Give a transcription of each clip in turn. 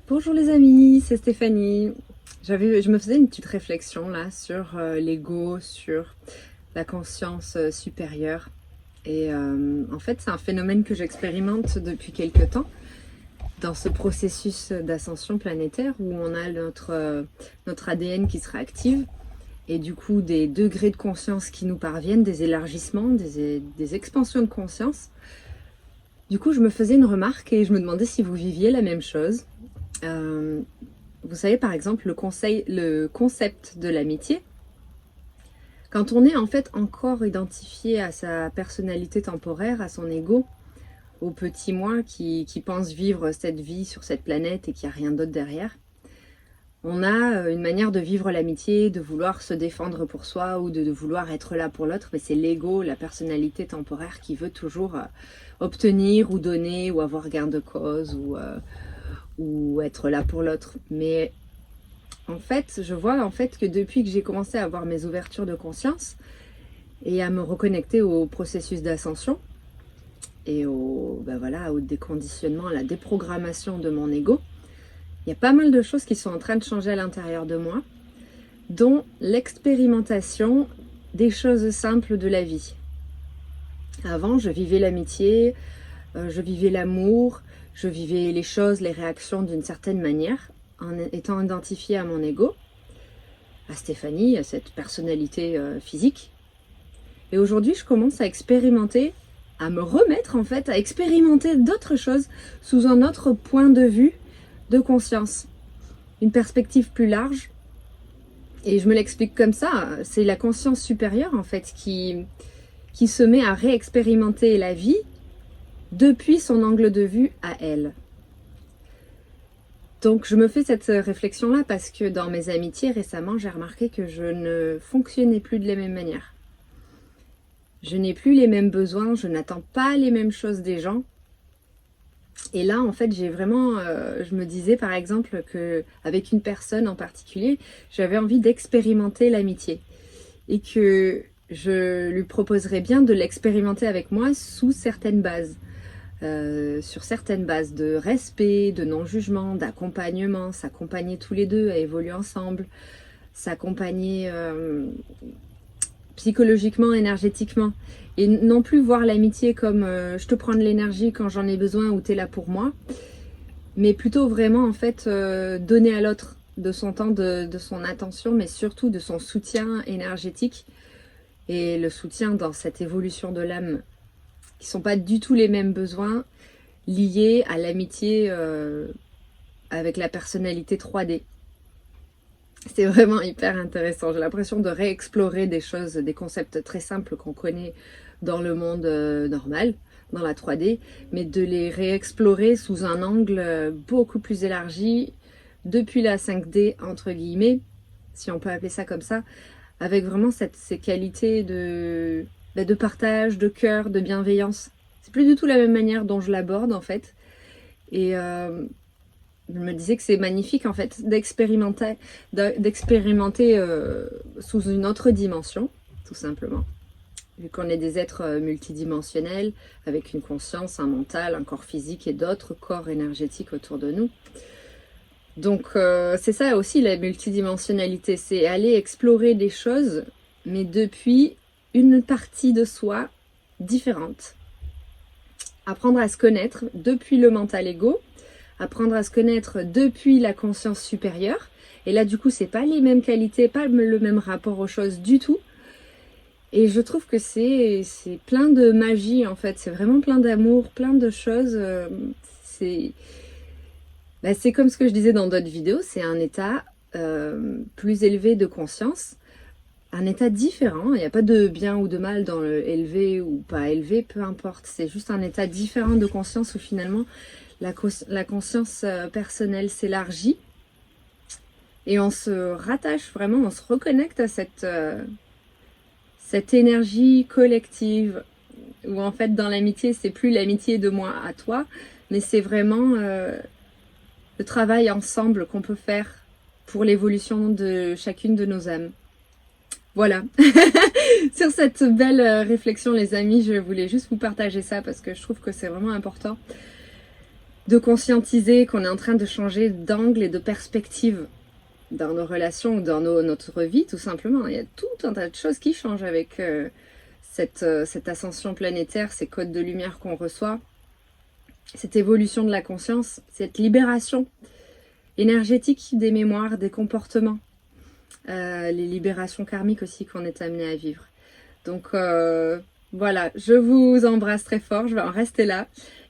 Bonjour les amis, c'est Stéphanie. Je me faisais une petite réflexion là sur l'ego, sur la conscience supérieure. Et en fait, c'est un phénomène que j'expérimente depuis quelques temps dans ce processus d'ascension planétaire où on a notre ADN qui se réactive et du coup des degrés de conscience qui nous parviennent, des élargissements, des expansions de conscience. Du coup, je me faisais une remarque et je me demandais si vous viviez la même chose. Euh, Vous savez, par exemple, le concept de l'amitié, quand on est en fait encore identifié à sa personnalité temporaire, à son ego, au petit moi qui pense vivre cette vie sur cette planète et qu'il n'y a rien d'autre derrière, on a une manière de vivre l'amitié, de vouloir se défendre pour soi ou de vouloir être là pour l'autre, mais c'est l'ego, la personnalité temporaire qui veut toujours obtenir ou donner ou avoir gain de cause ou être là pour l'autre. Mais en fait, je vois en fait que depuis que j'ai commencé à avoir mes ouvertures de conscience et à me reconnecter au processus d'ascension et au déconditionnement, à la déprogrammation de mon ego, il y a pas mal de choses qui sont en train de changer à l'intérieur de moi, dont l'expérimentation des choses simples de la vie. Avant, je vivais l'amitié, je vivais l'amour, je vivais les choses, les réactions d'une certaine manière, en étant identifiée à mon ego, à Stéphanie, à cette personnalité physique. Et aujourd'hui, je commence à expérimenter, à me remettre en fait, à expérimenter d'autres choses sous un autre point de vue de conscience, une perspective plus large. Et je me l'explique comme ça, c'est la conscience supérieure en fait qui se met à réexpérimenter la vie depuis son angle de vue à elle. Donc je me fais cette réflexion-là parce que dans mes amitiés récemment, j'ai remarqué que je ne fonctionnais plus de la même manière. Je n'ai plus les mêmes besoins, je n'attends pas les mêmes choses des gens. Et là, en fait, je me disais par exemple que avec une personne en particulier, j'avais envie d'expérimenter l'amitié et que je lui proposerais bien de l'expérimenter avec moi sous certaines bases. Sur certaines bases de respect, de non-jugement, d'accompagnement, s'accompagner tous les deux à évoluer ensemble, s'accompagner psychologiquement, énergétiquement, et non plus voir l'amitié comme je te prends de l'énergie quand j'en ai besoin ou t'es là pour moi, mais plutôt vraiment en fait donner à l'autre de son temps, de son attention, mais surtout de son soutien énergétique et le soutien dans cette évolution de l'âme qui ne sont pas du tout les mêmes besoins liés à l'amitié avec la personnalité 3D. C'est vraiment hyper intéressant. J'ai l'impression de réexplorer des choses, des concepts très simples qu'on connaît dans le monde normal, dans la 3D, mais de les réexplorer sous un angle beaucoup plus élargi depuis la 5D, entre guillemets, si on peut appeler ça comme ça, avec vraiment ces qualités de partage, de cœur, de bienveillance. C'est plus du tout la même manière dont je l'aborde en fait. Et je me disais que c'est magnifique en fait d'expérimenter sous une autre dimension, tout simplement. Vu qu'on est des êtres multidimensionnels, avec une conscience, un mental, un corps physique et d'autres corps énergétiques autour de nous. Donc c'est ça aussi la multidimensionnalité, c'est aller explorer des choses, mais depuis une partie de soi différente. Apprendre à se connaître depuis le mental ego, apprendre à se connaître depuis la conscience supérieure. Et là, du coup, c'est pas les mêmes qualités, pas le même rapport aux choses du tout. Et je trouve que c'est plein de magie, en fait. C'est vraiment plein d'amour, plein de choses. C'est comme ce que je disais dans d'autres vidéos, c'est un état plus élevé de conscience. Un état différent, il n'y a pas de bien ou de mal dans le élevé ou pas élevé, peu importe. C'est juste un état différent de conscience où finalement la conscience personnelle s'élargit et on se rattache vraiment, on se reconnecte à cette énergie collective où en fait dans l'amitié, c'est plus l'amitié de moi à toi, mais c'est vraiment le travail ensemble qu'on peut faire pour l'évolution de chacune de nos âmes. Voilà, sur cette belle réflexion les amis, je voulais juste vous partager ça parce que je trouve que c'est vraiment important. de conscientiser qu'on est en train de changer d'angle et de perspective dans nos relations ou dans notre vie, tout simplement. Il y a tout un tas de choses qui changent avec cette ascension planétaire, ces codes de lumière qu'on reçoit, cette évolution de la conscience, cette libération énergétique des mémoires, des comportements, les libérations karmiques aussi qu'on est amené à vivre. Donc voilà, je vous embrasse très fort, je vais en rester là.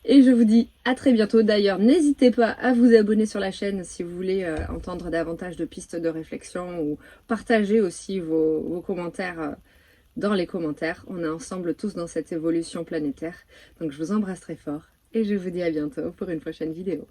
Et je vous dis à très bientôt. D'ailleurs, n'hésitez pas à vous abonner sur la chaîne si vous voulez entendre davantage de pistes de réflexion ou partager aussi vos commentaires dans les commentaires. On est ensemble tous dans cette évolution planétaire. Donc je vous embrasse très fort et je vous dis à bientôt pour une prochaine vidéo.